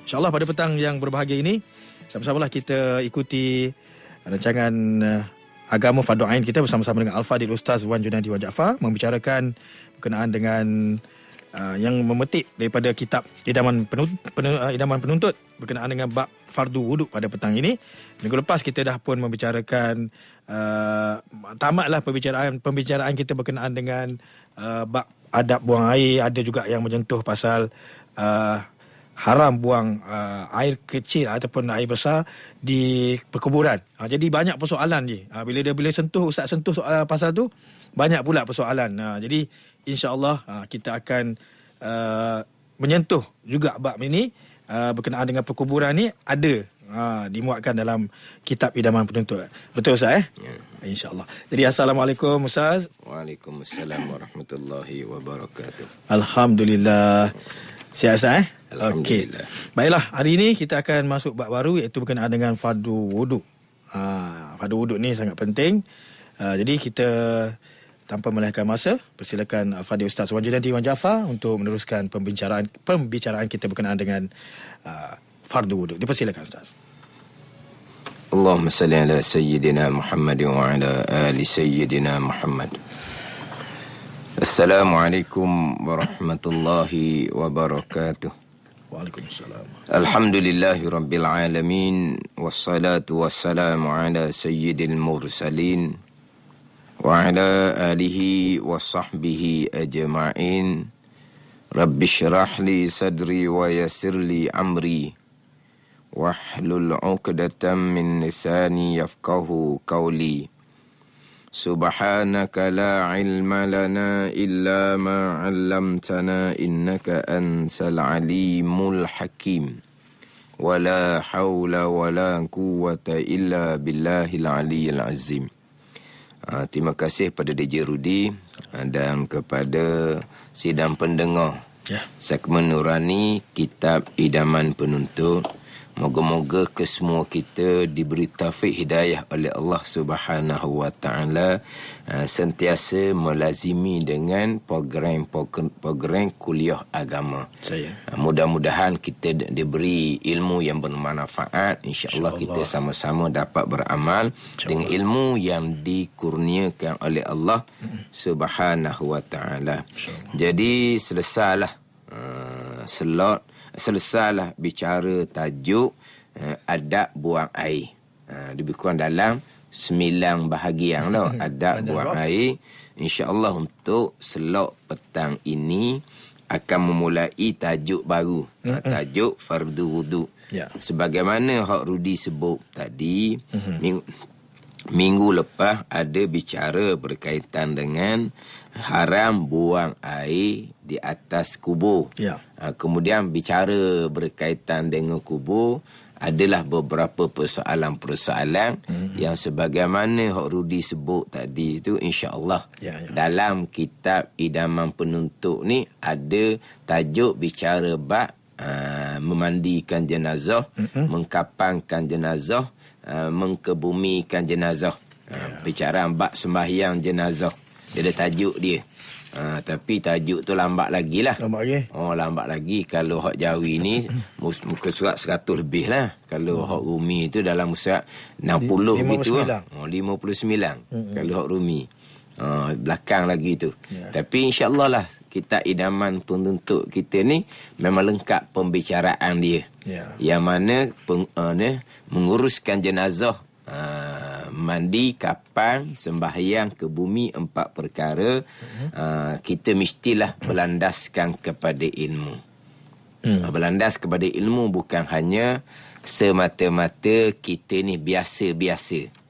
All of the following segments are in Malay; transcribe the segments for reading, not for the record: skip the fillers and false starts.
InsyaAllah pada petang yang berbahagia ini, sama-samalah kita ikuti rancangan Agama Fardu Ain kita bersama-sama dengan Al-Fadhil Ustaz Wan Junadi Wan Jaafar, membicarakan berkenaan dengan yang memetik daripada kitab Idaman Penuntut berkenaan dengan bab fardu wuduk pada petang ini. Minggu lepas kita dah pun membicarakan tamatlah pembicaraan kita berkenaan dengan bab adab buang air. Ada juga yang menyentuh pasal haram buang air kecil ataupun air besar di perkuburan. Jadi banyak persoalan ni. Bila Ustaz sentuh soal pasal tu, banyak pula persoalan. Jadi insya-Allah kita akan menyentuh juga bab ini berkenaan dengan perkuburan ni, ada dimuatkan dalam kitab Idaman Penuntut. Betul Ustaz Ya. InsyaAllah. Jadi Assalamualaikum Ustaz. Waalaikumsalam warahmatullahi wabarakatuh. Alhamdulillah. Sihat Ustaz Alhamdulillah. Okay. Baiklah, hari ini kita akan masuk bab baru, iaitu berkenaan dengan fardu wuduk. Fardu wuduk ni sangat penting. Jadi kita tanpa melahirkan masa, persilakan Al-Fadhil Ustaz Wan Junadi Wan Jaafar untuk meneruskan pembicaraan kita berkenaan dengan fardu wuduk. Dipersilakan Ustaz. Allahumma salli ala sayyidina Muhammad wa ala ali sayyidina Muhammad. Assalamualaikum warahmatullahi wabarakatuh. Waalaikumsalam. Alhamdulillahi rabbil alamin, wassalatu wassalamu ala sayyidil mursalin wa ala alihi wa sahbihi ajma'in. Rabbi syrah li sadri wa yassir li amri wahlul 'uqdatam min lisani yafqahu qawli. Subhanaka la ilma lana illa ma 'allamtana innaka ansal alimul hakim. Wala haula wala quwwata illa billahil aliyyil azim. Terima kasih pada DJ Rudi dan kepada sidang pendengar segmen Nurani Kitab Idaman Penuntut. Moga-moga kesemua kita diberi taufik hidayah oleh Allah Subhanahu wa taala sentiasa melazimi dengan program kuliah agama. Mudah-mudahan kita diberi ilmu yang bermanfaat. Insya-Allah kita sama-sama dapat beramal dengan ilmu yang dikurniakan oleh Allah Subhanahu wa taala. Jadi selesailah bicara tajuk adab buang air. Lebih kurang dalam 9 bahagian lah adab buang air. InsyaAllah untuk slot petang ini akan memulai tajuk baru. Tajuk fardu wuduk. Sebagaimana Hak Rudi sebut tadi, minggu lepas ada bicara berkaitan dengan haram buang air di atas kubur. Kemudian bicara berkaitan dengan kubur, adalah beberapa persoalan-persoalan yang sebagaimana Hak Rudi sebut tadi itu, insya-Allah dalam kitab Idaman Penuntut ni ada tajuk bicara bab memandikan jenazah, mengkapankan jenazah, mengkebumikan jenazah. Bicara bab sembahyang jenazah. Dia ada tajuk dia. Tapi tajuk tu lambat lagi lah. Lambat lagi. Kalau Hak Jawi ni muka surat 100 lebih lah. Kalau Hak Rumi tu dalam surat 60 gitu lah. 59. Kalau Hak Rumi. Belakang lagi tu. Tapi insyaAllah lah kita Idaman Penuntut kita ni memang lengkap pembicaraan dia. Yang mana menguruskan jenazah, mandi, kapan, sembahyang, ke bumi, 4 perkara. Kita mestilah berlandaskan kepada ilmu. Berlandas kepada ilmu bukan hanya semata-mata kita ni biasa-biasa.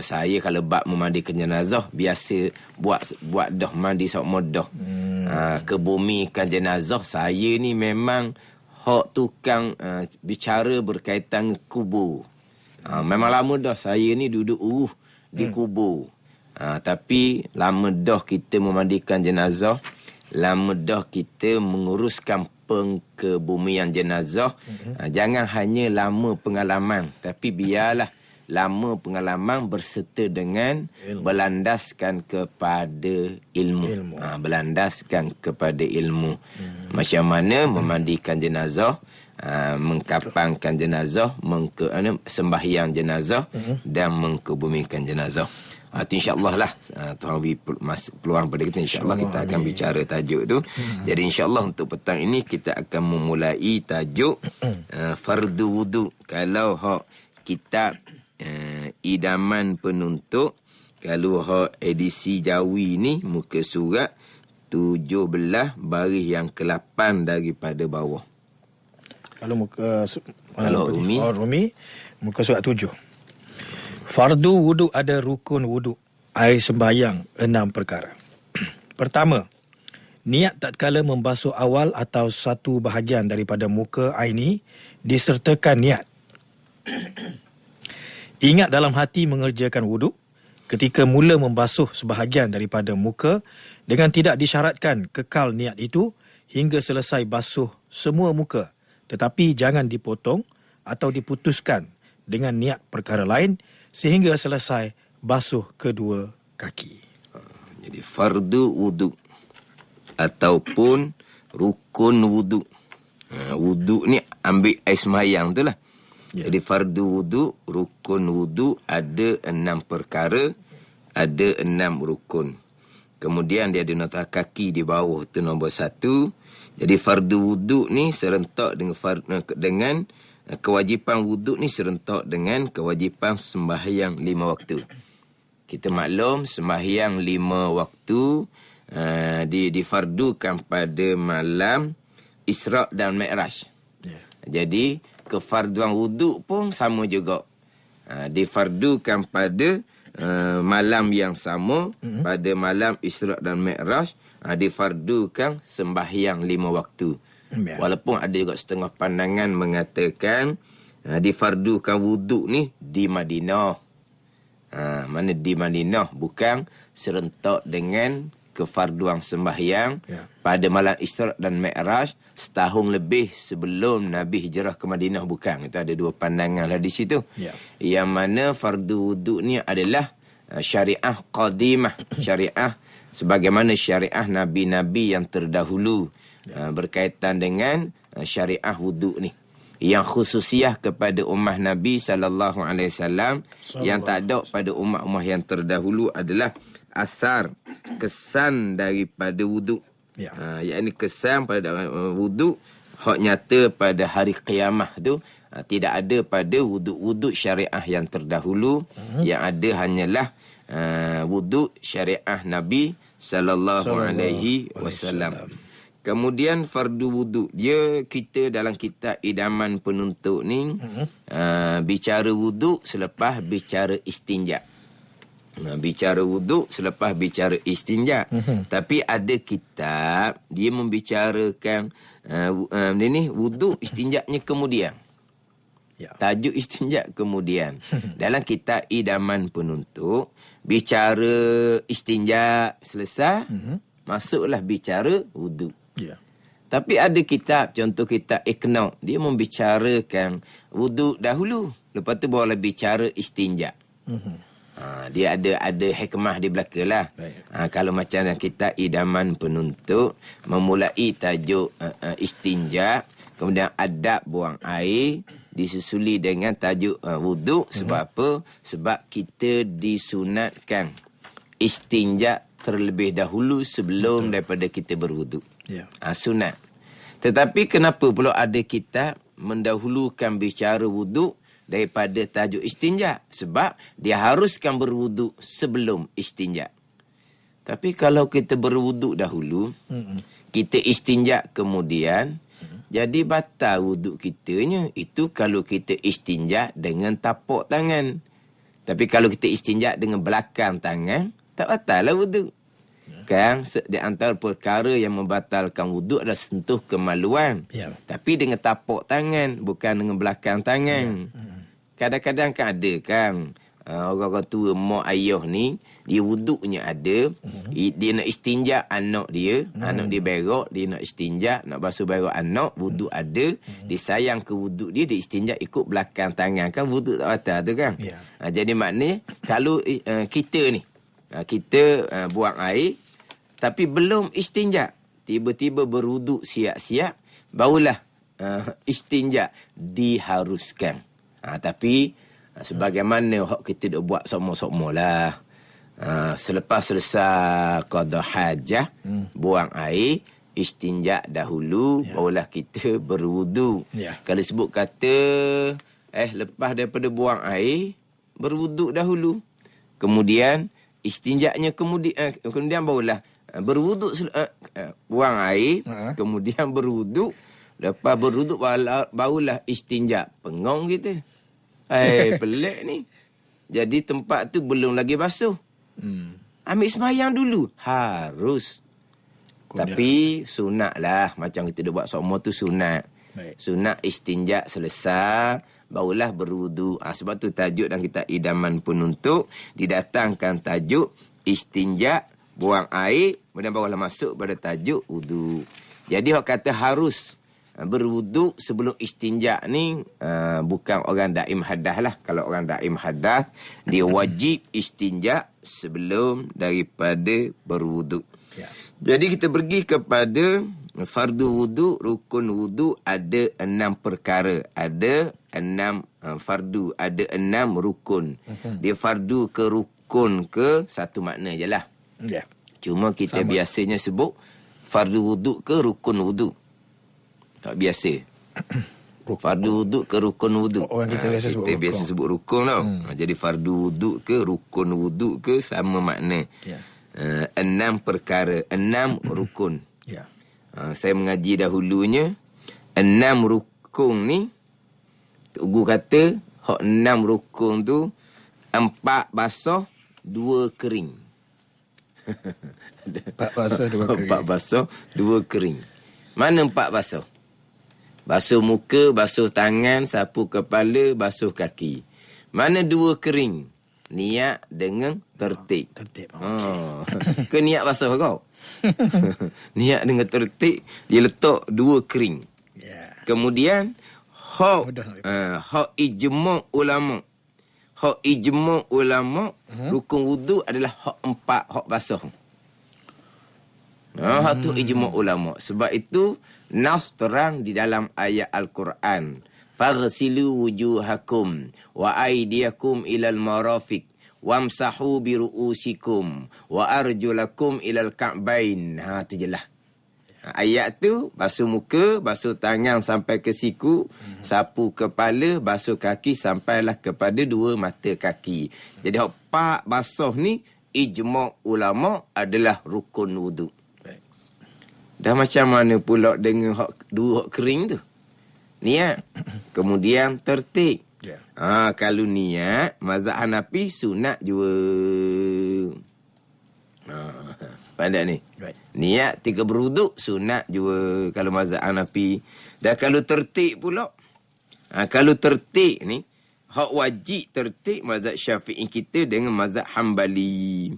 Saya kalau bab memandikan jenazah biasa buat dah mandi sok dah. Kebumikan jenazah saya ni memang hak tukang bicara berkaitan kubur. Memang lama dah saya ni duduk di kubur. Tapi lama dah kita memandikan jenazah, lama dah kita menguruskan pengkebumian jenazah. Jangan hanya lama pengalaman, tapi biarlah lama pengalaman berserta dengan berlandaskan kepada ilmu. Berlandaskan kepada ilmu. Macam mana memandikan jenazah, mengkapangkan jenazah, sembahyang jenazah dan mengkebumikan jenazah. Itu insya-Allah lah Tuan Hawi peluang pada kita, insya-Allah kita akan bicara tajuk tu. Jadi insya-Allah untuk petang ini kita akan memulai tajuk fardu wudu. Kalau kitab idaman penuntut, kalau edisi Jawi ni muka surat 17 baris yang ke-8 daripada bawah. Kalau Rumi muka surat 7. Fardu wudu ada rukun wudu, air sembahyang 6 perkara. Pertama, niat tatkala membasuh awal atau satu bahagian daripada muka air ini disertakan niat. Ingat dalam hati mengerjakan wudu ketika mula membasuh sebahagian daripada muka dengan tidak disyaratkan kekal niat itu hingga selesai basuh semua muka, tetapi jangan dipotong atau diputuskan dengan niat perkara lain sehingga selesai basuh kedua kaki. Jadi fardu wudu ataupun rukun wudu. Wudu ni ambil air sembahyang tu lah. Jadi fardu wudu, rukun wudu ada 6 perkara, ada 6 rukun. Kemudian dia ada nota kaki di bawah tu nombor 1. Jadi fardu wudu ni serentak dengan kewajipan wuduk ni serentak dengan kewajipan sembahyang 5 waktu. Kita maklum sembahyang 5 waktu difardukan pada malam Isra' dan Mi'raj. Jadi kefarduan wuduk pun sama juga. Difardukan pada malam yang sama, pada malam Isra' dan Mi'raj, difardukan sembahyang 5 waktu. Walaupun ada juga setengah pandangan mengatakan difardukan wuduk ni di Madinah. Mana di Madinah, bukan serentak dengan kefarduan sembahyang pada malam Isra' dan Mi'raj setahun lebih sebelum Nabi hijrah ke Madinah, bukan. Itu ada 2 pandangan lah di situ. Yang mana fardu wuduk ni adalah syariah qadimah, syariah sebagaimana syariah nabi-nabi yang terdahulu. Berkaitan dengan syariah wuduk ni yang khususiah kepada ummah Nabi sallallahu alaihi wasallam, yang tak ada pada ummah-ummah yang terdahulu adalah asar, kesan daripada wuduk. Yakni kesan pada wuduk hak nyata pada hari kiamah tu tidak ada pada wuduk-wuduk syariah yang terdahulu. Yang ada hanyalah wuduk syariah Nabi sallallahu alaihi wasallam. Kemudian fardu wudu, dia kita dalam kitab idaman penuntut ni bicara wudu selepas bicara istinja. Bicara wudu selepas bicara istinja. Tapi ada kitab dia membicarakan ini wudu istinjanya kemudian. Tajuk istinja kemudian. Dalam kitab idaman penuntut bicara istinja selesai, masuklah bicara wudu. Tapi ada kitab, contoh kitab Iqna', dia membicarakan wuduk dahulu, lepas tu barulah bicara istinja. Dia ada hikmah di belakang lah. Kalau macam kitab idaman penuntut memulai tajuk istinja, kemudian adab buang air, disusuli dengan tajuk wuduk. Sebab apa? Sebab kita disunatkan istinja terlebih dahulu sebelum daripada kita berwuduk. Sunat. Tetapi kenapa pula ada kitab mendahulukan bicara wuduk daripada tajuk istinja? Sebab dia haruskan berwuduk sebelum istinja. Tapi kalau kita berwuduk dahulu, kita istinja kemudian, jadi batal wuduk kitanya. Itu kalau kita istinja dengan tapak tangan. Tapi kalau kita istinja dengan belakang tangan, tak batal lah wuduk. Kan di antara perkara yang membatalkan wuduk adalah sentuh kemaluan. Tapi dengan tapak tangan, bukan dengan belakang tangan. Kadang-kadang kan ada kan orang-orang tua, mak ayah ni, dia wuduknya ada, dia nak istinja anak dia, anak dia berak, dia nak istinja, nak basuh berak anak, wuduk ada, dia sayang ke wuduk dia istinja ikut belakang tangan, kan wuduk tak batal tu kan. Jadi maknanya kalau kita ni kita buang air tapi belum istinja, tiba-tiba berwuduk siap-siap, barulah istinja diharuskan. Tapi sebagaimana hak kita dah buat semua-semua lah. Selepas selesai qada hajah, buang air, istinja dahulu, barulah kita berwudu. Kalau sebut kata lepas daripada buang air, berwuduk dahulu. Kemudian istinjaknya kemudian barulah berwuduk, buang air, kemudian berwuduk. Lepas berwuduk barulah istinja. Pengong kita. Pelik ni. Jadi tempat tu belum lagi basuh. Ambil sembahyang dulu. Harus. Tapi sunat lah. Macam kita dah buat semua tu sunat. Sunat istinja selesai, barulah berwudu. Sebab tu tajuk dalam kitab Idaman Penuntut didatangkan tajuk istinja, buang air, kemudian barulah masuk pada tajuk wudu. Jadi orang kata harus berwudu sebelum istinja ni bukan orang daim hadas lah. Kalau orang daim hadas, dia wajib istinja sebelum daripada berwudu. Jadi kita pergi kepada fardu wudu, rukun wudu, ada 6 perkara. Ada 6 fardu, ada 6 rukun. Dia fardu ke rukun ke satu makna je lah. Cuma kita biasanya sebut fardu wudu ke rukun wudu. Tak biasa. Fardu wudu ke rukun wudu. Orang kita biasa sebut rukun tau. Jadi fardu wudu ke rukun wudu ke sama makna. 6 perkara, 6 rukun. Saya mengaji dahulunya 6 rukun ni, Guru kata hak 6 rukun tu 4 basah 2 kering. 4 basah 2 kering. 4 basah 2 kering. Mana 4 basah? Basuh muka, basuh tangan, sapu kepala, basuh kaki. Mana 2 kering? Niat dengan tertib. Ke niat basuh kau? Niat dengan tertib, dia letak 2 kering. Kemudian hak ijma' ulama. Hak ijma' ulama, rukun wudu adalah hak 4 hak basuh. Hak tu ijma' ulama. Sebab itu nas terang di dalam ayat Al-Quran. Faghsilu wujuhakum wa aydiyakum ilal marafiq wamsahu bi ru'usikum wa arjulakum ilal ka'bain. Tu je lah. Ayat tu basuh muka, basuh tangan sampai ke siku, sapu kepala, basuh kaki sampailah kepada 2 mata kaki. Jadi hak 4 basuh ni ijma' ulama adalah rukun wudu. Dah macam mana pula dengan hak 2 hak kering tu? Niat. Kemudian tertib. Kalau niat, mazhab Hanafi sunat jua. Pandai ni. Niat 3 berwuduk sunat jua kalau mazhab Hanafi. Dan kalau tertib pula. Kalau tertib ni, hak wajib tertib mazhab Syafi'i kita dengan mazhab Hambali.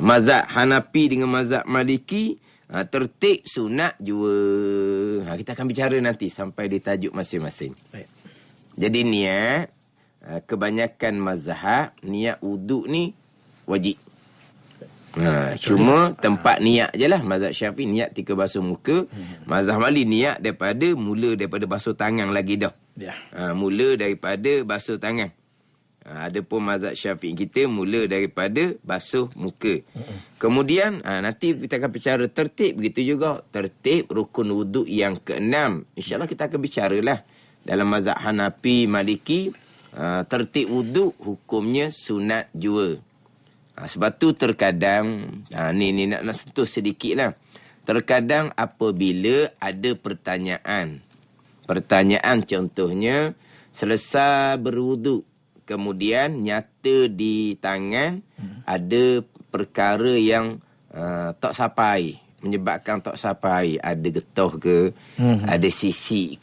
Mazhab Hanafi dengan mazhab Maliki, tertib sunat jua. Kita akan bicara nanti sampai di tajuk masing-masing. Jadi niat, kebanyakan mazhab, niat wuduk ni wajib. Cuma tempat niat je lah. Mazhab Syafi'i niat 3 basuh muka. Mazhab Mali niat mula daripada basuh tangan lagi dah. Mula daripada basuh tangan. Adapun mazhab Syafi'i kita mula daripada basuh muka. Kemudian nanti kita akan bicara tertib, begitu juga tertib rukun wuduk yang ke-6. InsyaAllah kita akan bicaralah dalam mazhab Hanafi, Maliki, tertib wuduk hukumnya sunat jua. Sebab tu terkadang ni nak sentuh sedikit lah. Terkadang apabila ada pertanyaan contohnya selesai berwuduk, kemudian nyata di tangan ada perkara yang tak sampai, menyebabkan tak sampai, ada getah ke, ada sisi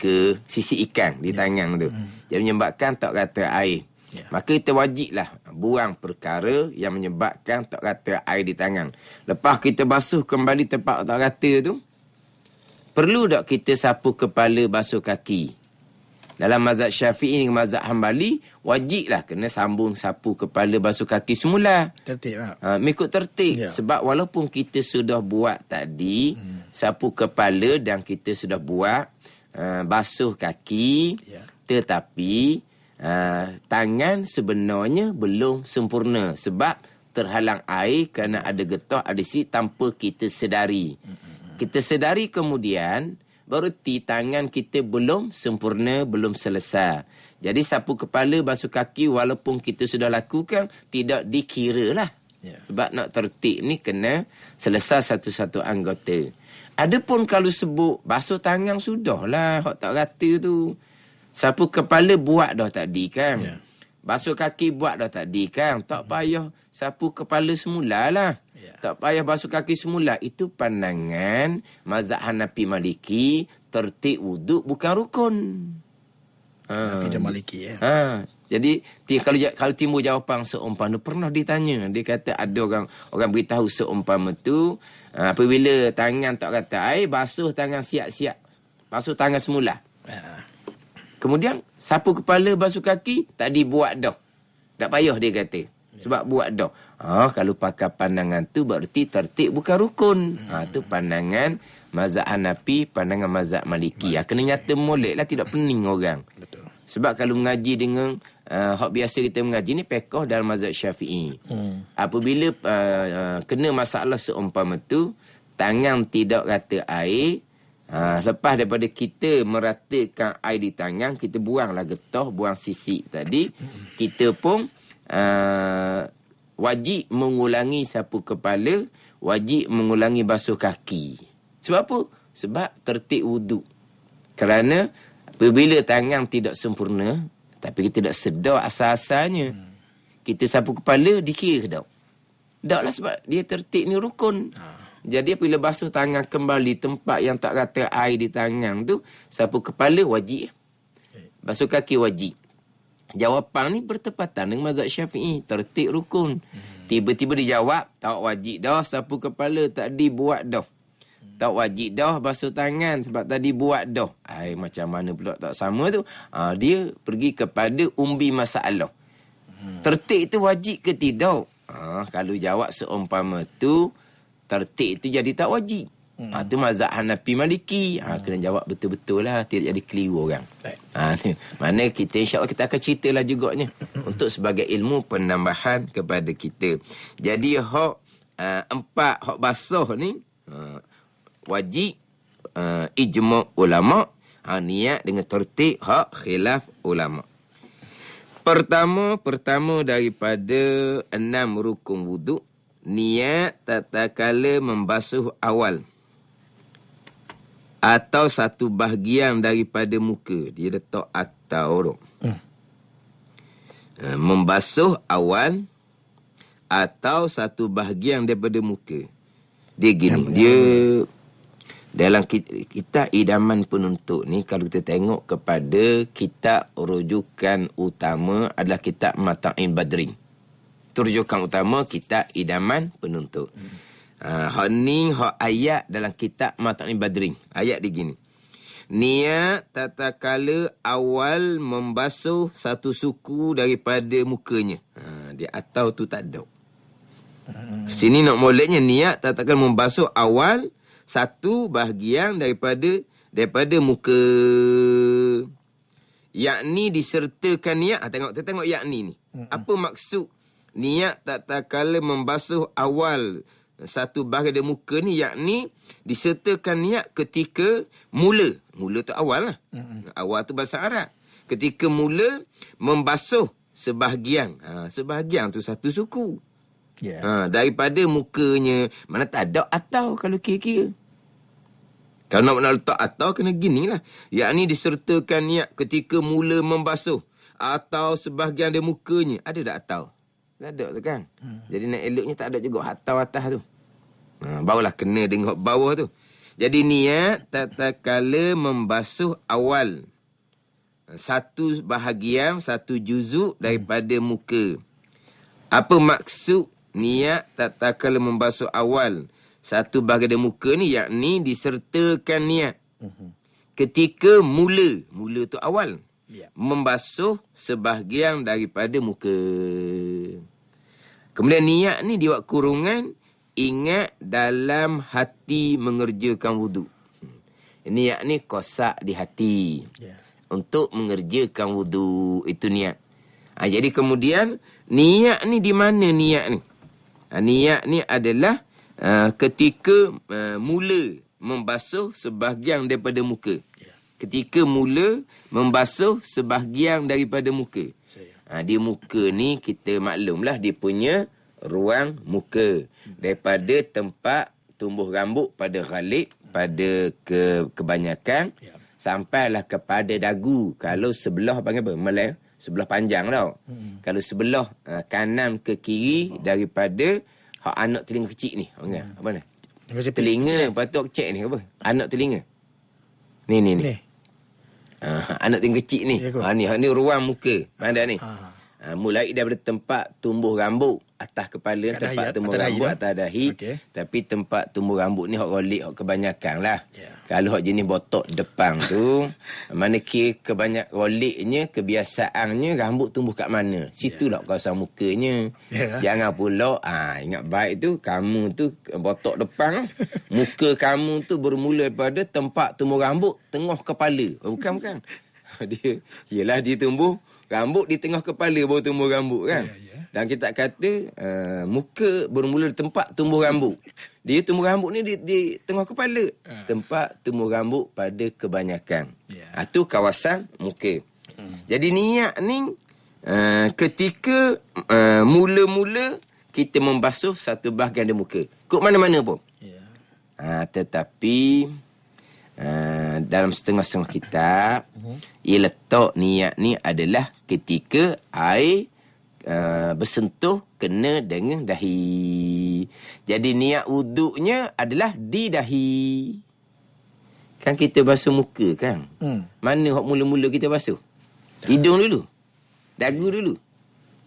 ikan di tangan tu. Jadi menyebabkan tak kata air. Maka kita wajiblah buang perkara yang menyebabkan tak kata air di tangan. Lepas kita basuh kembali tempat tak kata tu, perlu tak kita sapu kepala, basuh kaki? Dalam mazhab Syafi'i dengan mazhab Hambali, wajiblah kena sambung sapu kepala, basuh kaki semula. Tertib lah. Mengikut tertib. Sebab walaupun kita sudah buat tadi, sapu kepala dan kita sudah buat basuh kaki, tetapi tangan sebenarnya belum sempurna sebab terhalang air kerana ada getah, ada si tanpa kita sedari. Kita sedari kemudian, bererti tangan kita belum sempurna, belum selesai. Jadi sapu kepala, basuh kaki walaupun kita sudah lakukan, tidak dikira lah. Sebab nak tertib ni kena selesai satu-satu anggota. Adapun kalau sebut basuh tangan sudahlah, hak tak kata tu. Sapu kepala buat dah tadi kan. Basuh kaki buat dah tadi kan. Tak payah sapu kepala semulalah. Tak payah basuh kaki semula. Itu pandangan mazhab Hanafi Maliki, tertib wuduk bukan rukun. Hanafi dan Maliki Jadi kalau timbul jawapan seumpama, pernah ditanya, dia kata ada orang beritahu seumpama tu, apabila tangan tak kata air, basuh tangan siap-siap. Basuh tangan semula. Kemudian sapu kepala, basuh kaki tak dibuat dah. Tak payah dia kata. Sebab buat dah. Kalau pakai pandangan tu berarti tertib bukan rukun. Tu pandangan mazhab Hanafi, pandangan mazhab Maliki. Kena nyata molek lah, tidak pening orang. Betul. Sebab kalau mengaji dengan hak biasa kita mengaji ni pekoh dalam mazhab Syafi'i. Apabila kena masalah seumpama tu, tangan tidak rata air, lepas daripada kita meratakan air di tangan, kita buanglah getah, buang sisik tadi, kita pun wajib mengulangi sapu kepala, wajib mengulangi basuh kaki. Sebab apa? Sebab tertib wuduk. Kerana apabila tangan tidak sempurna, tapi kita tidak sedar asal-asalnya, kita sapu kepala, dikira ke tak? Tak lah, sebab dia tertib ni rukun. Jadi apabila basuh tangan kembali tempat yang tak rata air di tangan tu, sapu kepala wajib. Basuh kaki wajib. Jawapan ni bertepatan dengan mazhab Syafi'i, tertib rukun. Tiba-tiba dijawab, tak wajib dah sapu kepala, tadi buat dah. Tak wajib dah basuh tangan sebab tadi buat dah. Macam mana pula tak sama tu? Dia pergi kepada umbi masalah. Tertib itu wajib ke tidak? Kalau jawab seumpama tu, tertib itu jadi tak wajib. Itu mazhab Hanafi Maliki. Kena jawab betul-betul lah, tidak jadi keliru orang. Mana kita insya-Allah kita akan ceritalah juganya untuk sebagai ilmu penambahan kepada kita. Jadi hak empat hak basuh ni wajib ijma' ulama, niat dengan tertib hak khilaf ulama. Pertama daripada 6 rukun wuduk, niat tatkala membasuh awal atau satu bahagian daripada muka. Dia letak atau membasuh awal atau satu bahagian daripada muka. Dia gini, dia dalam kitab idaman penuntut ni, kalau kita tengok kepada kitab rujukan utama adalah kitab Mata'in Badrin. Itu rujukan utama kitab idaman penuntut. Hak ni hak ayat dalam kitab Mata'in Badrin. Ayat dia gini. Niat tatkala awal membasuh satu suku daripada mukanya. Dia atau tu tak ada. Sini nak moleknya niat tatkala membasuh awal satu bahagian daripada muka. Yakni disertakan niat. Tengok yakni ni. Apa maksud niat tatkala membasuh awal satu bahagian muka ni? Yakni disertakan niat ketika mula tu awal lah. Awal tu bahasa Arab. Ketika mula membasuh sebahagian. Sebahagian tu satu suku. Daripada mukanya. Mana tak ada atau kalau kira-kira. Kalau nak letak atau kena gini lah. Yakni disertakan niat ketika mula membasuh atau sebahagian dari mukanya. Ada tak atau? Tak ada tu kan. Jadi nak eloknya tak ada juga atau atas tu. Barulah kena dengan bawah tu. Jadi niat tatkala membasuh awal satu bahagian, satu juzuk daripada muka. Apa maksud niat tatkala membasuh awal satu bahagian muka ni? Yakni disertakan niat ketika mula tu awal membasuh sebahagian daripada muka. Kemudian niat ni dibuat kurungan, ingat dalam hati mengerjakan wuduk. Niat ni kosak di hati. Ya. Untuk mengerjakan wudu, itu niat. Jadi kemudian niat ni di mana niat ni? Niat ni adalah ketika mula membasuh sebahagian daripada muka. Ketika mula membasuh sebahagian daripada muka. Di muka ni kita maklumlah dia punya ruang muka. Daripada tempat tumbuh rambut pada ghalib, pada kebanyakan, sampailah kepada dagu. Kalau sebelah panggil apa? Malay, sebelah panjang tau. Kalau sebelah kanan ke kiri daripada anak telinga kecil ni. Apa ni? Telinga, patut cek ni apa? Anak telinga. Ni. Anak telinga kecil ni. Ni ruang muka. Mana ni? Mulai daripada tempat tumbuh rambut atas kepala, tempat tumbuh rambut atas dahi. Okay. Tapi tempat tumbuh rambut ni hok rolik, hok kebanyakan lah. Kalau hok jenis botok depan tu, mana kira kebanyak roliknya, kebiasaannya rambut tumbuh kat mana. Situlah kawasan mukanya. Jangan pula, ingat baik tu, kamu tu botok depan, muka kamu tu bermula daripada tempat tumbuh rambut tengah kepala. Bukan. Dia tumbuh rambut di tengah kepala baru tumbuh rambut kan. Dan kita kata muka bermula di tempat tumbuh rambut. Dia tumbuh rambut ni di tengah kepala. Tempat tumbuh rambut pada kebanyakan. Itu kawasan muka. Jadi niat ni ketika mula-mula kita membasuh satu bahagian dari muka. Kok mana-mana pun. Tetapi dalam setengah-setengah kitab ia letak niat ni adalah ketika air bersentuh kena dengan dahi. Jadi niat wuduknya adalah di dahi. Kan kita basuh muka kan? Mana hak mula-mula kita basuh? Hidung dulu, dagu dulu,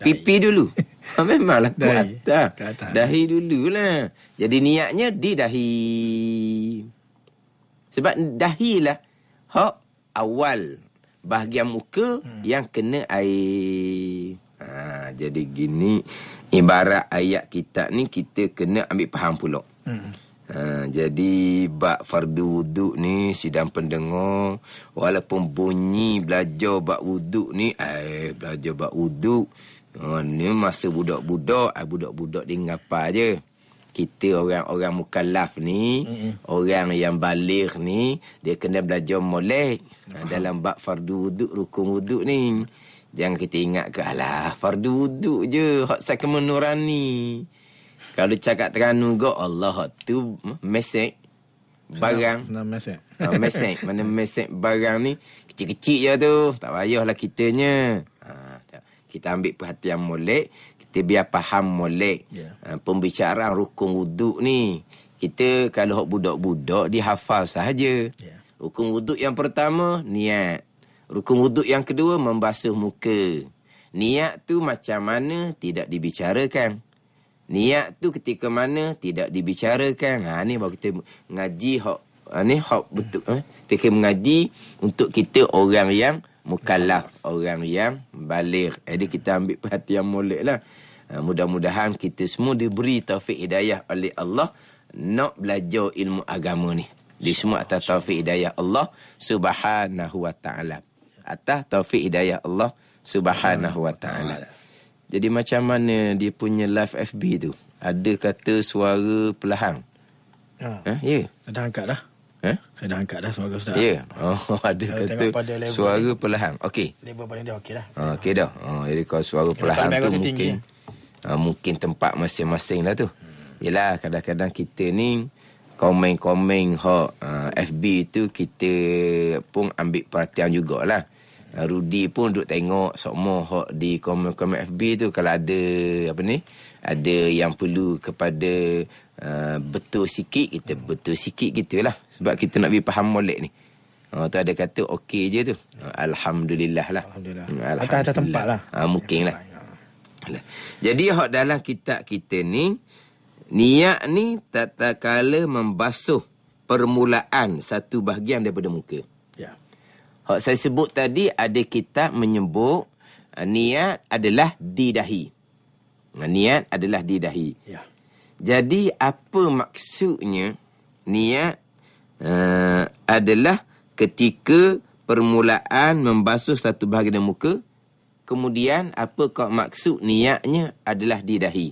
pipi dulu. Memanglah ke atas. Dahi dululah. Jadi niatnya di dahi. Sebab dahilah hak awal bahagian muka yang kena air. Jadi gini, ibarat ayat kita ni kita kena ambil faham pula. Jadi bab fardu wuduk ni sidang pendengar, walaupun bunyi belajar bab wuduk ni, belajar bab wuduk ni masa budak-budak, budak-budak dia ngapa je. Kita orang-orang mukallaf ni, orang yang baligh ni, dia kena belajar molek dalam bab fardu wuduk, rukun wuduk ni. Jangan kita ingat ke alah fardu wuduk je, hak sakit nurani. Kalau cakap teranu go Allah tu mesej barang. Mesej. Mana mesej barang ni kecil-kecil je tu, tak payahlah kitanya. Kita ambil perhatian molek, kita biar faham molek pembicaraan rukun wuduk ni. Kita kalau hak budak-budak dihafal sahaja. Rukun wuduk yang pertama niat. Rukun wuduk yang kedua membasuh muka. Niat tu macam mana tidak dibicarakan. Niat tu ketika mana tidak dibicarakan. Ni baru kita ngaji hak hak betul. Kita mengaji untuk kita orang yang mukallaf, orang yang baligh. Jadi kita ambil perhatian molek lah. Mudah-mudahan kita semua diberi taufik hidayah oleh Allah nak belajar ilmu agama ni. Di semua atas taufik hidayah Allah Subhanahu wa ta'ala. Atas taufik hidayah Allah Subhanahu wa ta'ala. Jadi macam mana dia punya live FB tu? Ada kata suara perlahan. Ya. Saya dah angkat dah. Saya dah angkat dah suara Ustaz. Ya. Ada kata suara perlahan. Okey. Level paling dia okey dah. Okey dah. Jadi kalau suara perlahan tu mungkin mungkin tempat masing-masing lah tu. Yelah, kadang-kadang kita ni komen-komen FB tu kita pun ambil perhatian jugalah. Rudy pun duduk tengok semua di komen-komen FB tu. Kalau ada ada yang perlu kepada betul sikit, kita betul sikit gitulah. Sebab kita nak faham molek ni. Tu ada kata okey je tu. Alhamdulillah lah. Alhamdulillah. Atas tempat lah. Mungkin lah. Jadi dalam kitab kita ni, niat ni tatkala membasuh permulaan satu bahagian daripada muka. Hak saya sebut tadi, ada kitab menyebut niat adalah di dahi. Niat adalah di dahi. Jadi apa maksudnya niat adalah ketika permulaan membasuh satu bahagian muka, kemudian apa kau maksud niatnya adalah di dahi.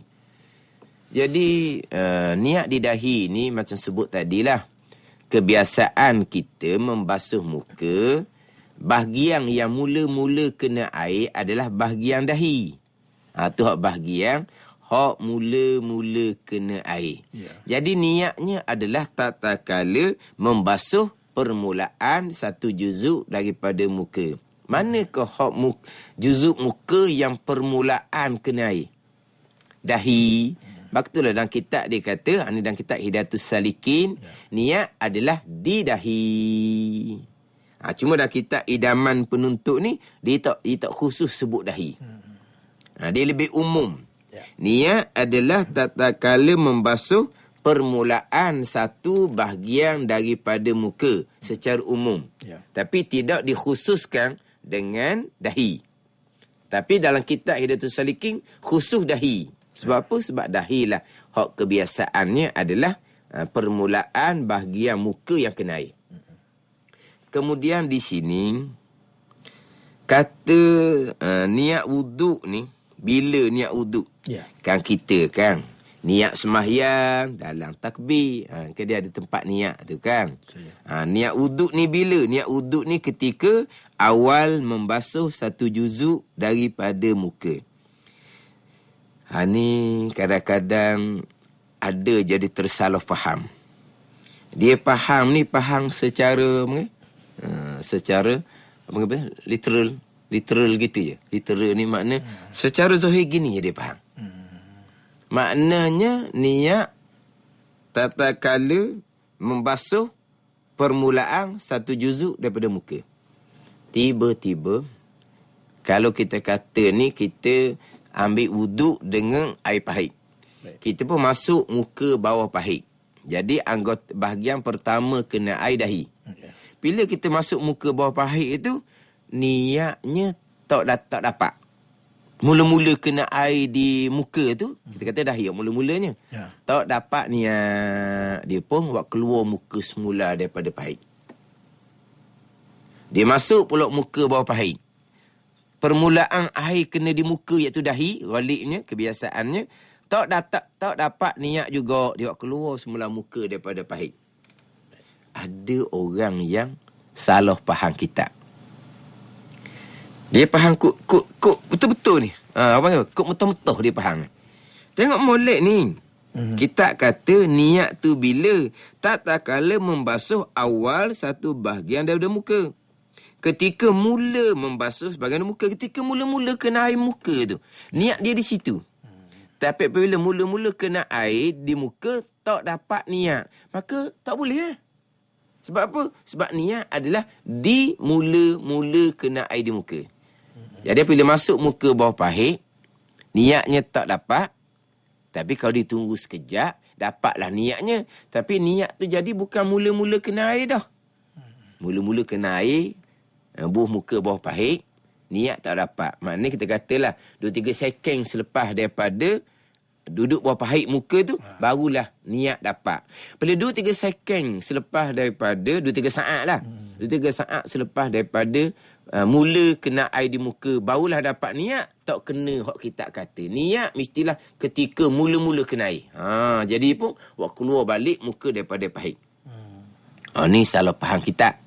Jadi niat di dahi ni macam sebut tadilah, kebiasaan kita membasuh muka, bahagian yang mula-mula kena air adalah bahagian dahi. Tu hak bahagian hak mula-mula kena air. Jadi niatnya adalah tatkala membasuh permulaan satu juzuk daripada muka. Manakah hak juzuk muka yang permulaan kena air? Dahi. Itulah dalam kitab dia kata, ini dalam kitab Hidayatus Salikin, niat adalah di dahi. Cuma dalam kitab Idaman Penuntut ni, dia tak khusus sebut dahi. Dia lebih umum. Niat adalah tatkala membasuh permulaan satu bahagian daripada muka secara umum. Tapi tidak dikhususkan dengan dahi. Tapi dalam kitab Hidayatus Salikin khusus dahi. Sebab apa? Sebab dahi lah hak kebiasaannya adalah permulaan bahagian muka yang kena air. Kemudian di sini kata niat wuduk ni, bila niat wuduk? Kan kita kan niat sembahyang dalam takbir, kan dia ada tempat niat tu kan. Niat wuduk ni bila? Niat wuduk ni ketika awal membasuh satu juzuk daripada muka. Ni kadang-kadang ada jadi tersalah faham. Dia faham ni faham secara secara literal gitu je. Literal ni makna secara zahir gini je dia faham. Maknanya niat tatkala membasuh permulaan satu juzuk daripada muka. Tiba-tiba kalau kita kata ni kita ambil wuduk dengan air pahit. Kita pun masuk muka bawah pahit. Jadi anggota bahagian pertama kena air dahi. Bila kita masuk muka bawah pahit itu, niatnya tak dapat. Mula-mula kena air di muka tu, kita kata dahi mula-mulanya. Tak dapat niat. Dia pun buat keluar muka semula daripada pahit. Dia masuk pula muka bawah pahit. Permulaan air kena di muka iaitu dahi, waliknya, kebiasaannya, tak dapat niat juga dia keluar semula muka daripada pahit. Ada orang yang salah faham kitab. Dia faham kuk betul-betul ni. Kuk metah-metah dia faham. Tengok molek ni. Kitab kata niat tu bila tatkala membasuh awal satu bahagian daripada muka. Ketika mula membasuh sebahagian muka, ketika mula-mula kena air muka tu, niat dia di situ. Tapi apabila mula-mula kena air di muka, tak dapat niat, maka tak boleh. Sebab apa? Sebab niat adalah di mula-mula kena air di muka. Jadi apabila masuk muka bawah pahit, niatnya tak dapat. Tapi kalau ditunggu sekejap, dapatlah niatnya. Tapi niat tu jadi bukan mula-mula kena air dah. Mula-mula kena air, buh muka bawah pahit, niat tak dapat. Maknanya kita katalah 2-3 second selepas daripada duduk bawah pahit muka tu, barulah niat dapat. Pada 2-3 second selepas daripada 2-3 saat lah. 2-3 saat selepas daripada mula kena air di muka, barulah dapat niat. Tak kena hak kita kata. Niat mestilah ketika mula-mula kena air. Jadi pun waktu keluar balik muka daripada pahit. Ni salah faham kita.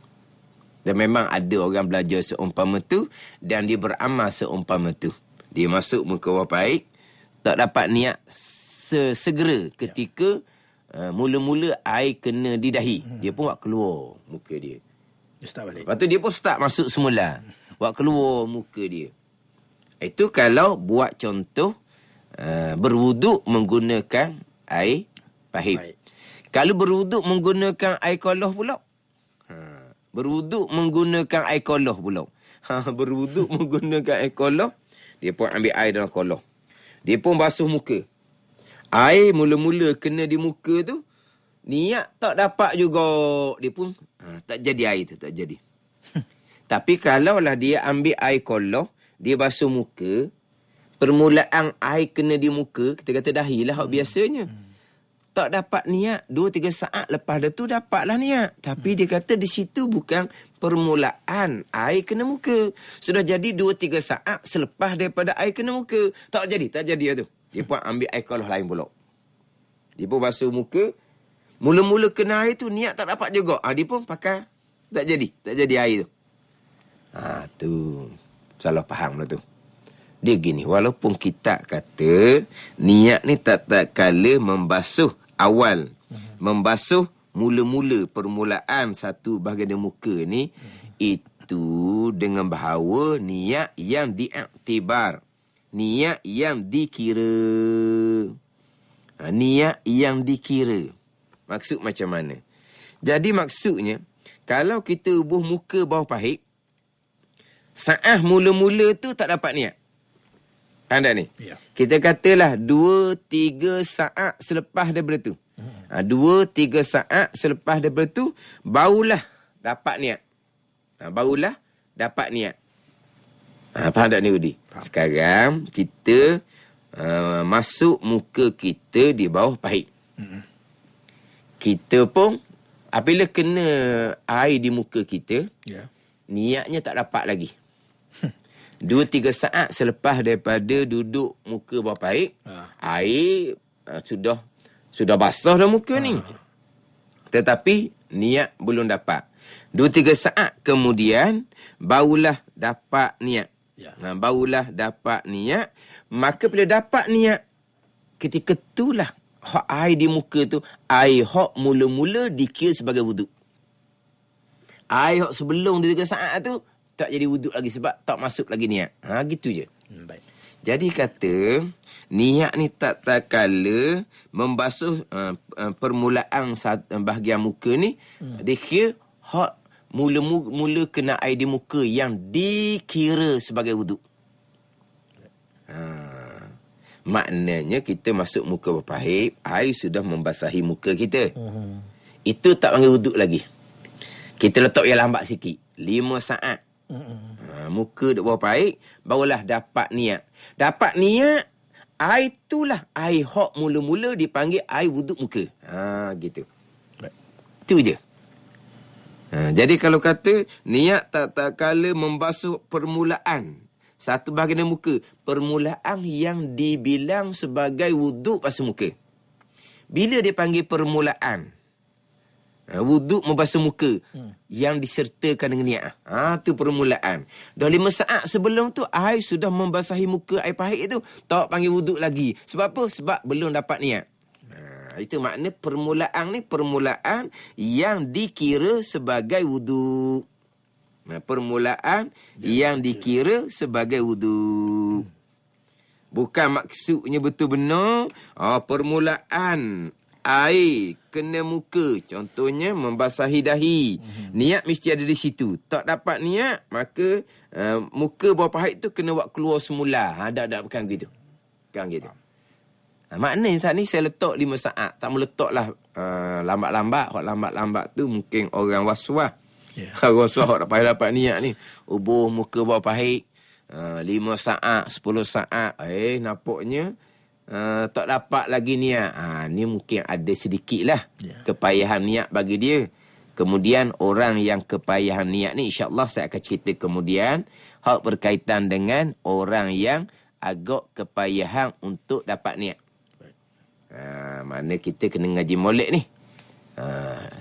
Dan memang ada orang belajar seumpama tu dan dia beramal seumpama tu. Dia masuk muka bawah pahit, tak dapat niat segera ketika mula-mula air kena di dahi. Dia pun buat keluar muka dia. Dia start balik. Lepas tu dia pun start masuk semula. Buat keluar muka dia. Itu kalau buat contoh berwuduk menggunakan air pahit. Kalau berwuduk menggunakan air koloh pula. Berwuduk menggunakan air koloh pula. Berwuduk menggunakan air koloh. Dia pun ambil air dalam koloh. Dia pun basuh muka. Air mula-mula kena di muka tu, niat tak dapat juga. Dia pun tak jadi air tu, tak jadi. Tapi kalaulah dia ambil air koloh, dia basuh muka, permulaan air kena di muka, kita kata dahi lah biasanya. tak dapat niat 2-3 saat lepas tu dapatlah niat. Tapi dia kata di situ bukan permulaan air kena muka. Sudah jadi 2-3 saat selepas daripada air kena muka. Tak jadi tu. Dia pun ambil air kolah lain pula. Dia pun basuh muka. Mula-mula kena air tu niat tak dapat juga. Dia pun pakai tak jadi air tu. Tu salah faham lah tu. Dia gini, walaupun kita kata niat ni tak kala membasuh awal, membasuh mula-mula permulaan satu bahagian muka ni, itu dengan bahawa niat yang diiktibar, niat yang dikira. Niat yang dikira. Maksud macam mana? Jadi maksudnya, kalau kita ubuh muka bawah pahit, saat mula-mula tu tak dapat niat. Anda ni. Ya. Kita katalah 2-3 saat selepas daripada tu. 2-3 saat selepas daripada tu barulah dapat niat. Barulah dapat niat. Faham tak ni Udi? Sekarang kita masuk muka kita di bawah pahit. Kita pun apabila kena air di muka kita, niatnya tak dapat lagi. 2-3 saat selepas daripada duduk muka bawah pahit, air sudah basah dah muka ni. Tetapi niat belum dapat. 2-3 saat kemudian barulah dapat niat. Barulah dapat niat. Maka bila dapat niat, ketika itulah hak air di muka tu, air hak mula-mula dikira sebagai wuduk. Air hak sebelum 2-3 saat tu tak jadi wuduk lagi sebab tak masuk lagi niat. Gitu je. Baik. Jadi kata niat ni tak kala membasuh permulaan bahagian muka ni, dia kira hak mula-mula kena air di muka yang dikira sebagai wuduk. Maknanya kita masuk muka berpahit, air sudah membasahi muka kita. Itu tak panggil wuduk lagi. Kita letak yang lambat sikit, 5 saat. Muka duk bawah pahit, barulah dapat niat. Dapat niat, air itulah air hak mula-mula dipanggil air wuduk muka. Gitu. Itu je. Jadi kalau kata niat tak kala membasuh permulaan satu bahagian muka, permulaan yang dibilang sebagai wuduk basuh muka. Bila dia panggil permulaan wuduk membasuh muka yang disertakan dengan niat, tu permulaan. Dah 5 saat sebelum tu air sudah membasahi muka air pahit itu, tak panggil wuduk lagi. Sebab apa? Sebab belum dapat niat. Itu makna permulaan ni permulaan yang dikira sebagai wuduk. Permulaan yang dikira sebagai wuduk. Bukan maksudnya betul benar permulaan air kena muka, contohnya membasahi dahi. Niat mesti ada di situ. Tak dapat niat, maka muka bawah pahit tu kena buat keluar semula. Bukan gitu. Bukan gitu. Maknanya tak ni saya letak 5 saat. Tak meletaklah lambat-lambat. Hak lambat-lambat tu mungkin orang waswas. Orang waswas hak dapat niat ni. Ubuh muka bawah pahit 5 saat, 10 saat. Nampaknya tak dapat lagi niat. Ni mungkin ada sedikit lah kepayahan niat bagi dia. Kemudian orang yang kepayahan niat ni, insyaAllah saya akan cerita kemudian hak berkaitan dengan orang yang agak kepayahan untuk dapat niat. Mana kita kena ngaji molek ni.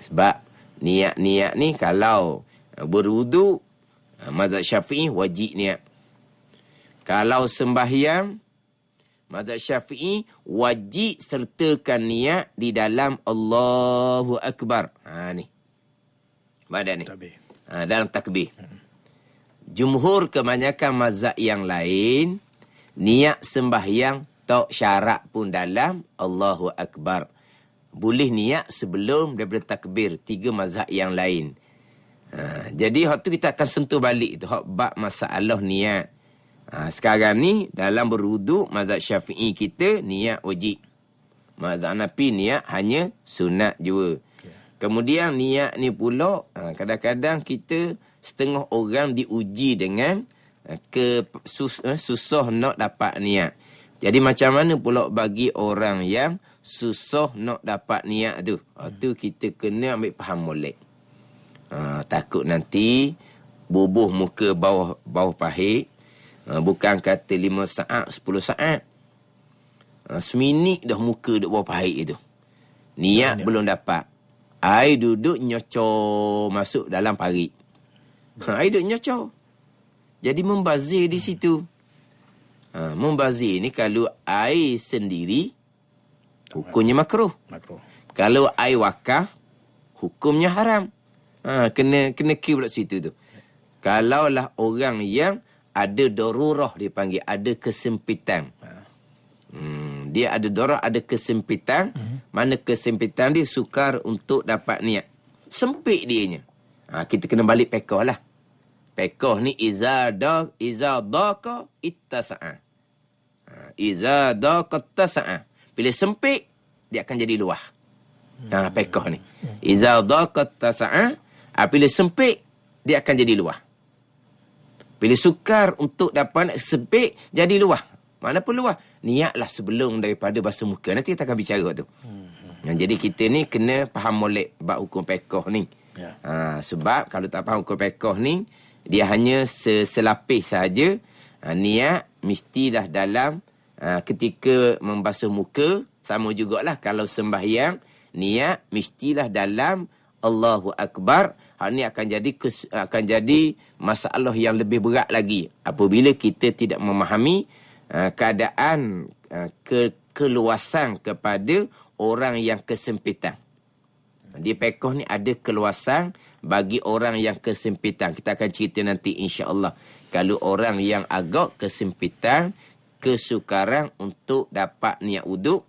Sebab niat-niat ni kalau berwuduk, mazhab Syafi'i wajib niat. Kalau sembahyang, mazhab Syafi'i wajib sertakan niat di dalam Allahu Akbar. Ni. Badan ni. Dalam takbir. Jumhur kebanyakan mazhab yang lain, niat sembahyang tak syarat pun dalam Allahu Akbar. Boleh niat sebelum daripada takbir. 3 mazhab yang lain. Jadi hak tu kita akan sentuh balik tu. Hak bab masalah niat. Sekarang ni dalam berwuduk mazhab Syafi'i kita niat wajib. Mazhab Hanafi niat hanya sunat jua. Kemudian niat ni pula kadang-kadang kita setengah orang diuji dengan susah nak dapat niat. Jadi macam mana pula bagi orang yang susah nak dapat niat tu. Tu kita kena ambil faham molek. Takut nanti bubuh muka bawah pahit. Bukan kata 5 saat, 10 saat. Seminit dah muka duk bawah pahit itu. Niat belum dapat. Air duduk nyocor masuk dalam parit. Air duduk nyocor. Jadi membazir di situ. Membazir ni kalau air sendiri, hukumnya makruh. Kalau air wakaf, hukumnya haram. Kena key pula situ tu. Kalaulah orang yang ada darurah dipanggil, ada kesempitan. Dia ada darurah, ada kesempitan. Mana kesempitan dia sukar untuk dapat niat. Sempit dianya. Kita kena balik pekoh lah. Pekoh ni iza daqa ittasa'a. Iza daqa ittasa'a. Bila sempit, dia akan jadi luah. Pekoh ni. Iza daqa ittasa'a. Bila sempit, dia akan jadi luah. Bila sukar untuk dapat sempit, jadi luah. Mana pun luah. Niatlah sebelum daripada basuh muka. Nanti kita akan bicara tu. Jadi kita ni kena faham molek bab hukum pekoh ni. Sebab kalau tak faham hukum pekoh ni, dia hanya selapis saja. Niat mesti dah dalam ketika membasuh muka. Sama jugalah kalau sembahyang, niat mestilah dalam Allahu Akbar. Hal ni akan jadi masalah yang lebih berat lagi apabila kita tidak memahami keadaan keluasan kepada orang yang kesempitan. Di pekoh ni ada keluasan bagi orang yang kesempitan. Kita akan cerita nanti insya-Allah. Kalau orang yang agak kesempitan, kesukaran untuk dapat niat wuduk,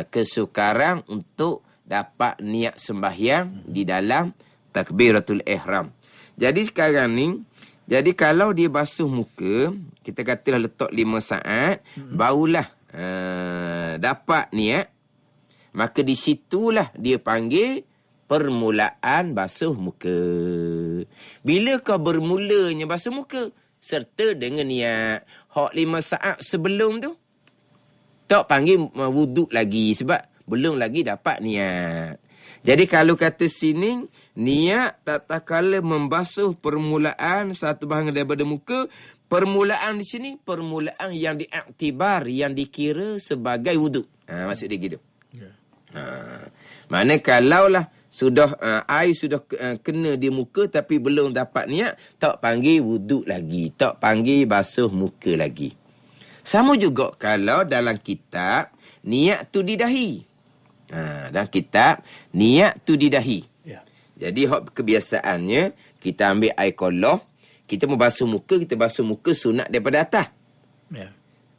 kesukaran untuk dapat niat sembahyang di dalam takbiratul ihram. Jadi sekarang ni, jadi kalau dia basuh muka, kita katalah letak 5 saat, barulah dapat niat, maka di situlah dia panggil permulaan basuh muka. Bila kau bermulanya basuh muka? Serta dengan niat. Hak 5 saat sebelum tu, tak panggil wuduk lagi sebab belum lagi dapat niat. Jadi kalau kata sini, niat tak kala membasuh permulaan satu bahagian daripada muka. Permulaan di sini, permulaan yang diiktibar, yang dikira sebagai wuduk. Maksud dia gitu. Mana kalaulah sudah air sudah kena di muka tapi belum dapat niat, tak panggil wuduk lagi, tak panggil basuh muka lagi. Sama juga kalau dalam kitab niat tu di dahi. Dalam kitab niat tu di dahi. Jadi hak kebiasaannya kita ambil air koloh, kita membasuh muka, kita basuh muka sunat daripada atas.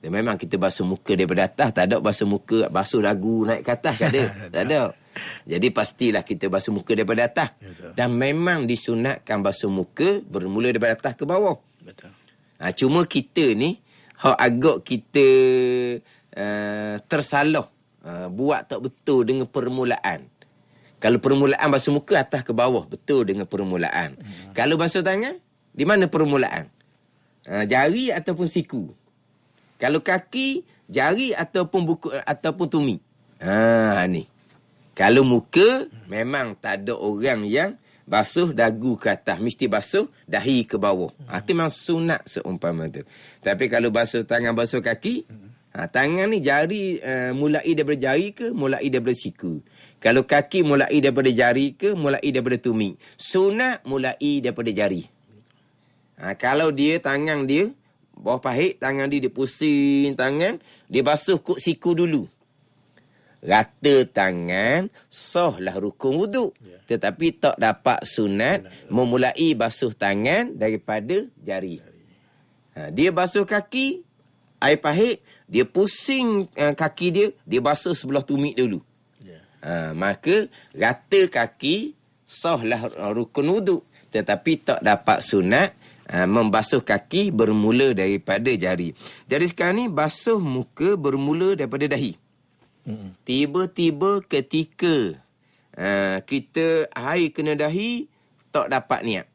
Dan memang kita basuh muka daripada atas, tak ada basuh muka, basuh dagu naik ke atas, tak ada. Tak ada. Jadi pastilah kita basuh muka daripada atas. Dan memang disunatkan basuh muka bermula daripada atas ke bawah. Cuma kita ni, hak agak kita tersalah, buat tak betul dengan permulaan. Kalau permulaan basuh muka atas ke bawah, betul dengan permulaan. Kalau basuh tangan, di mana permulaan? Jari ataupun siku. Kalau kaki, jari ataupun buku ataupun tumit. Ni. Kalau muka, memang tak ada orang yang basuh dagu ke atas. Mesti basuh dahi ke bawah. Itu memang sunat seumpama tu. Tapi kalau basuh tangan, basuh kaki, tangan ni jari mulai daripada jari ke, mulai daripada siku. Kalau kaki mulai daripada jari ke, mulai daripada tumit. Sunat mulai daripada jari. Kalau dia tangan dia bawah pahit, tangan dia pusing tangan, dia basuh kuk siku dulu. Rata tangan, sahlah rukun wuduk. Tetapi tak dapat sunat memulai basuh tangan daripada jari. Dia basuh kaki, air pahit, dia pusing kaki dia basuh sebelah tumit dulu. Maka rata kaki, sahlah rukun wuduk. Tetapi tak dapat sunat membasuh kaki bermula daripada jari. Jadi sekarang ni basuh muka bermula daripada dahi. Tiba-tiba ketika kita air kena dahi, tak dapat niat,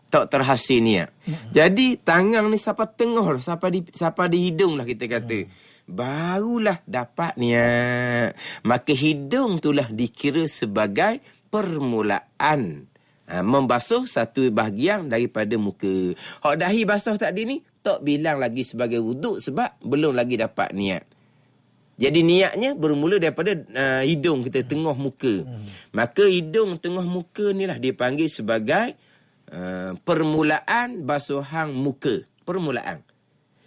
tak terhasil niat. Jadi tangan ni sampai tengah lah, sampai di hidung lah kita kata. barulah dapat niat. Maka hidung itulah dikira sebagai permulaan membasuh satu bahagian daripada muka. Hak dahi basuh tadi ni tak bilang lagi sebagai wuduk sebab belum lagi dapat niat. Jadi niatnya bermula daripada hidung kita, tengah muka. Maka hidung tengah muka ni lah dipanggil sebagai permulaan basuhan muka. Permulaan.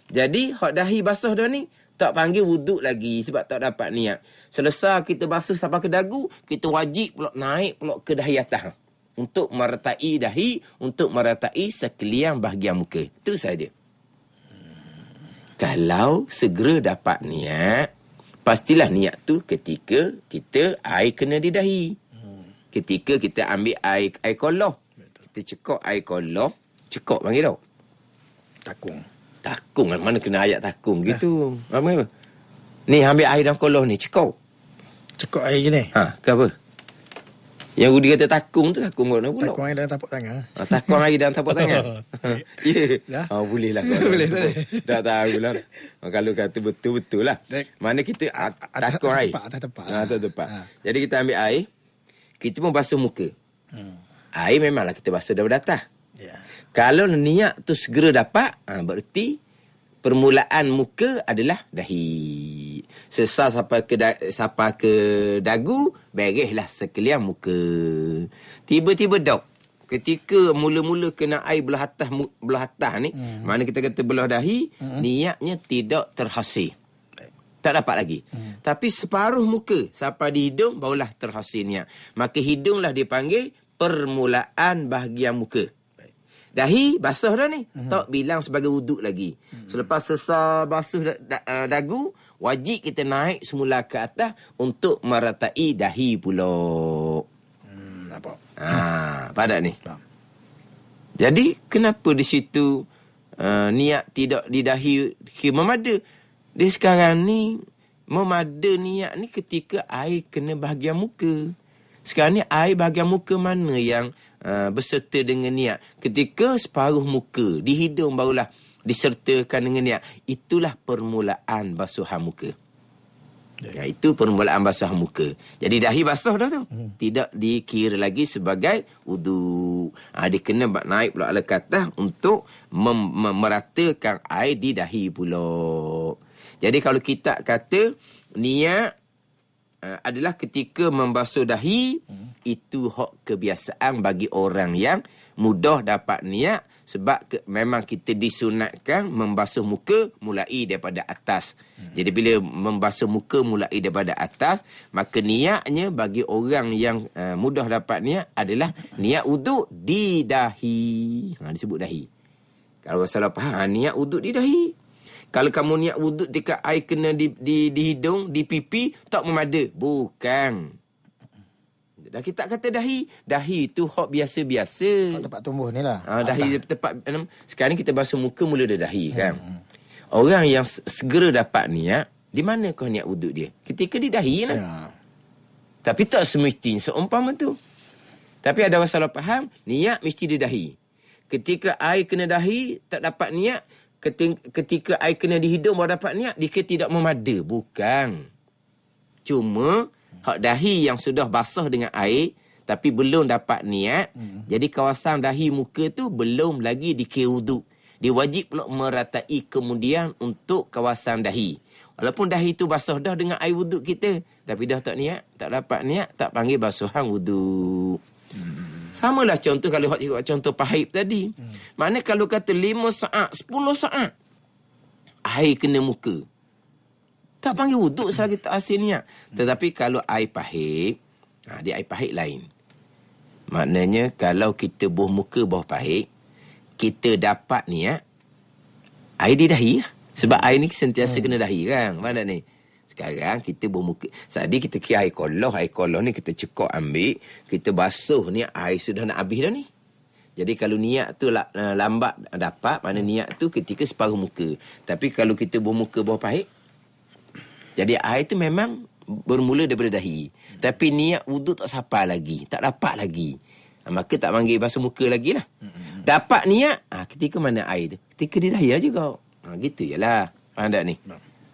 Jadi hak dahi basuh dah ni tak panggil wuduk lagi sebab tak dapat niat. Selesai kita basuh sampai ke dagu, kita wajib pula naik pula ke dahi atas untuk meratai dahi, untuk meratai sekalian bahagian muka. Itu saja. Kalau segera dapat niat, pastilah niat tu ketika kita air kena di dahi. Ketika kita ambil air koloh. Kita cekok air koloh. Cekok panggil tau. Takung. Mana kena ayat takung gitu. Apa? Ni ambil air dalam koloh ni. Cekok air je ni. Ke apa? Yang Rudi kata takung tu takung mana pula? Takung air dalam tapak tangan. Takung air dalam tapak tangan. Ya. Boleh lah. Boleh. Tak tahulah. Kalau kata betul-betul lah. Mana kita takung air. Atas tepat. Jadi kita ambil air. Kita pun basuh muka. Air memanglah kita basuh daripada atas. Kalau niat tu segera dapat, berarti permulaan muka adalah dahi. Sesar sampai ke dagu, bereslah sekalian muka. Tiba-tiba dok. Ketika mula-mula kena air belah atas ni, mana kita kata belah dahi, niatnya tidak terhasil. Tak dapat lagi. Tapi separuh muka sampai di hidung barulah terhasil niat. Maka hidunglah dipanggil permulaan bahagian muka. Dahi basuh dah ni. Tak bilang sebagai wuduk lagi. Selepas sesar basuh dagu, wajib kita naik semula ke atas untuk meratai dahi pula. Nampak? Padat ni. Jadi kenapa di situ niat tidak di dahi memada? Di sekarang ni memada niat ni ketika air kena bahagian muka. Sekarang ni air bahagian muka mana yang berserta dengan niat? Ketika separuh muka di hidung barulah disertakan dengan niat. Itulah permulaan basuhan muka. Itu permulaan basuhan muka. Jadi dahi basuh dah tu. Tidak dikira lagi sebagai wuduk. Dia kena naik pula ala kata untuk meratakan air di dahi pula. Jadi kalau kita kata niat adalah ketika membasuh dahi, itu hak kebiasaan bagi orang yang mudah dapat niat sebab memang kita disunatkan membasuh muka mulai daripada atas. Jadi bila membasuh muka mulai daripada atas, maka niatnya bagi orang yang mudah dapat niat adalah niat wuduk di dahi. Disebut dahi. Kalau salah faham, niat wuduk di dahi. Kalau kamu niat wuduk dekat air kena di hidung, di pipi, tak memada. Bukan. Dah kita kata dahi. Dahi tu hak biasa-biasa. Tempat tumbuh ni lah. Dahi tempat. Sekarang kita basuh muka mula dah dahi kan. Orang yang segera dapat niat, di mana kau niat wuduk dia? Ketika di dahi lah. Tapi tak semestinya seumpama tu. Tapi ada orang salah faham, niat mesti di dahi. Ketika air kena dahi, tak dapat niat. Ketika air kena di hidung baru dapat niat, dia tidak memada. Bukan. Cuma hak dahi yang sudah basah dengan air tapi belum dapat niat, jadi kawasan dahi muka tu belum lagi dikira wuduk. Dia wajib pula meratai kemudian untuk kawasan dahi. Walaupun dahi tu basah dah dengan air wuduk kita, tapi dah tak niat, tak dapat niat, tak panggil basuhan wuduk. Samalah contoh kalau contoh pahib tadi. Mana kalau kata 5 saat, 10 saat air kena muka, tak panggil wuduk selagi tak hasil niat. Tetapi kalau air pahib, dia air pahib lain. Maknanya kalau kita buh muka bawah pahib, kita dapat niat, air di dahi lah. Sebab air ni sentiasa kena dahi kan. Mana ni? Sekarang kita bermuka. Tadi kita kira air koloh ni kita cekok ambil, kita basuh ni air sudah nak habis dah ni. Jadi kalau niat tu lambat dapat, mana niat tu ketika separuh muka. Tapi kalau kita bermuka bawah pahit, jadi air tu memang bermula daripada dahi. Tapi niat wuduk tak sampai lagi, tak dapat lagi. Maka tak panggil basuh muka lagi lah. Dapat niat, ketika mana air tu? Ketika di dahi lah juga. Gitu je lah. Faham tak ni?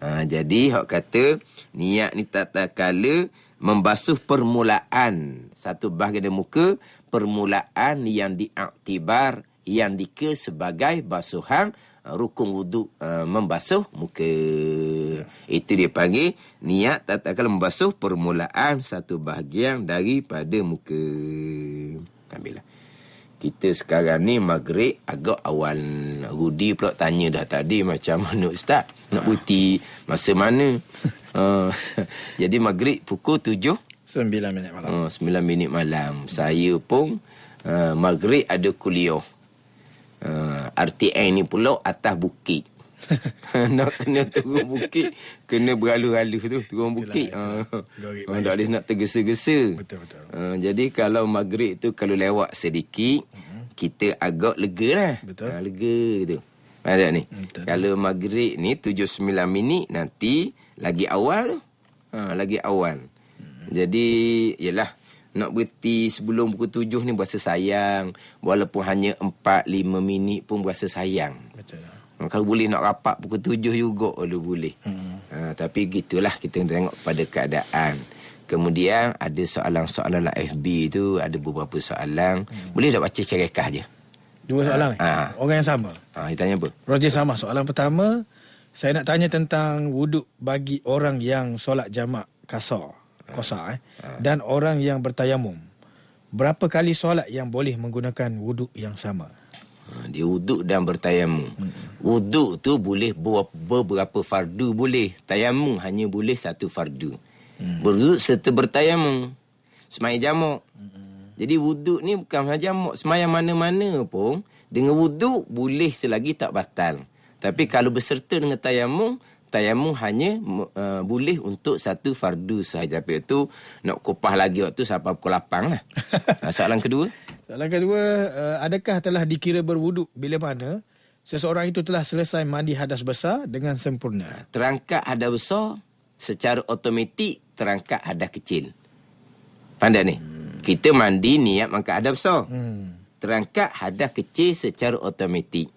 Jadi hak kata niat ni tak kala membasuh permulaan satu bahagian muka, permulaan yang diiktibar yang dike sebagai basuhan rukun wuduk, membasuh muka. Itu dia panggil niat tak kala membasuh permulaan satu bahagian daripada muka. Ambillah. Kita sekarang ni maghrib agak awal. Rudi pula tanya dah tadi macam mana Ustaz? Nak bukti masa mana? Jadi maghrib pukul 9 minit malam. 9 minit malam. Saya pun maghrib ada kuliah. RTN ni pula atas bukit. Nak kena turun bukit, kena beralu-alu tu turun bukit. Tak boleh nak tergesa-gesa. Betul. Jadi kalau maghrib tu kalau lewat sedikit, kita agak lega lah. Betul. Lega tu. Ada ni. Betul. Kalau maghrib ni 7-9 minit, nanti lagi awal tu. Lagi awal. Jadi yalah, nak berhenti sebelum pukul 7 ni berasa sayang. Walaupun hanya 4-5 minit pun berasa sayang. Betul. Kalau boleh nak rapat pukul 7 juga boleh. Tapi gitulah kita tengok pada keadaan. Kemudian ada soalan-soalan lah FB tu, ada beberapa soalan. Boleh tak baca cerekah je? 2 soalan orang yang sama. Dia tanya apa? Roger sama. Soalan pertama, saya nak tanya tentang wuduk bagi orang yang solat jamak qasar dan orang yang bertayamum. Berapa kali solat yang boleh menggunakan wuduk yang sama? Dia wuduk dan bertayamum. Wuduk tu boleh beberapa fardu boleh. Tayamum hanya boleh satu fardu. Berwuduk serta bertayamum. Sembahyang jamak. Jadi wuduk ni bukan sahaja jamak. Sembahyang mana-mana pun dengan wuduk boleh selagi tak batal. Tapi kalau berserta dengan tayamum hanya boleh untuk satu fardu sahaja. Tapi itu nak kupas lagi waktu sampai pukul 8 lah. Soalan kedua. Soalan kedua, adakah telah dikira berwuduk bila mana seseorang itu telah selesai mandi hadas besar dengan sempurna? Terangkat hadas besar secara automatik terangkat hadas kecil. Pandai ni. Kita mandi niat mangkat hadas besar. Terangkat hadas kecil secara automatik.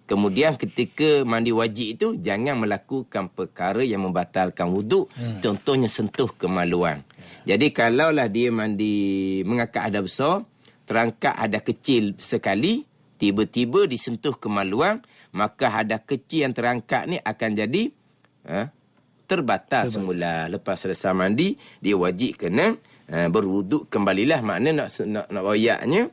Kemudian ketika mandi wajib itu jangan melakukan perkara yang membatalkan wuduk. Contohnya sentuh kemaluan. Jadi kalaulah dia mandi mengangkat hadas besar, terangkat hadas kecil sekali, tiba-tiba disentuh kemaluan, maka hadas kecil yang terangkat ni akan jadi terbatal semula. Lepas selesai mandi, dia wajib kena berwuduk kembalilah. Makna nak royaknya,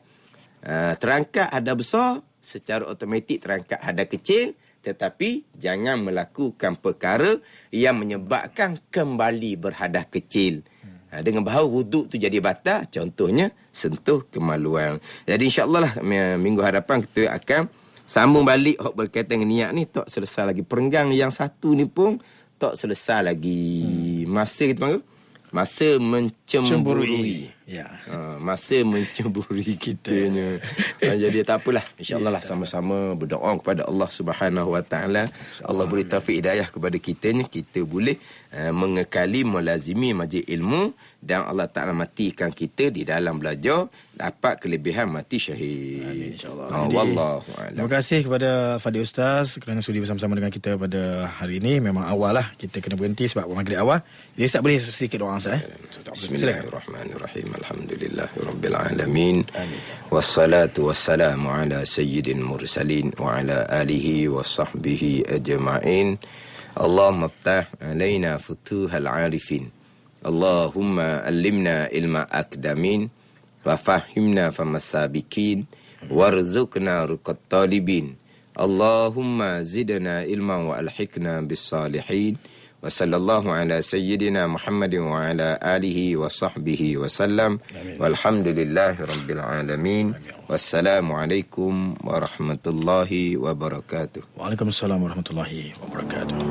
terangkat hadas besar secara automatik terangkat hadas kecil, tetapi jangan melakukan perkara yang menyebabkan kembali berhadas kecil. Dengan bahawa wuduk tu jadi batal, contohnya sentuh kemaluan. Jadi insya-Allah lah minggu hadapan kita akan sambung balik berkaitan dengan niat ni. Tak selesai lagi perenggang yang satu ni pun tak selesai lagi. Masa kita panggil masa mencemburui. Masa mencemburui kitanya. Jadi tak apalah, insya-Allah lah sama-sama berdoa kepada Allah Subhanahu Wa Taala. Allah beri taufik hidayah kepada kitanya, kita boleh mengekali melazimi majlis ilmu, dan Allah Taala matikan kita di dalam belajar dapat kelebihan mati syahid. Amin, insya-Allah. Wallahu a'lam. Terima kasih kepada Fadil Ustaz kerana sudi bersama-sama dengan kita pada hari ini. Memang awal lah kita kena berhenti sebab maghrib awal. Jadi Ustaz boleh sedikit doa Ustaz. Bismillahirrahmanirrahim. Alhamdulillahirabbil alamin. Wassalatu wassalamu ala sayyidil mursalin wa ala alihi washabbihi ajma'in. Allahumma iftah alaina futuhal arifin. Allahumma allimna ilma akdamin wa fahimna famasabikin warzuqna ruqat talibin. Allahumma zidna ilman wa alhiqna bis salihin. Wa sallallahu ala sayyidina Muhammadin wa ala alihi wa sahbihi wa sallam. Walhamdulillahi rabbil alamin. Wassalamualaikum warahmatullahi wabarakatuh. Waalaikumsalam warahmatullahi wabarakatuh.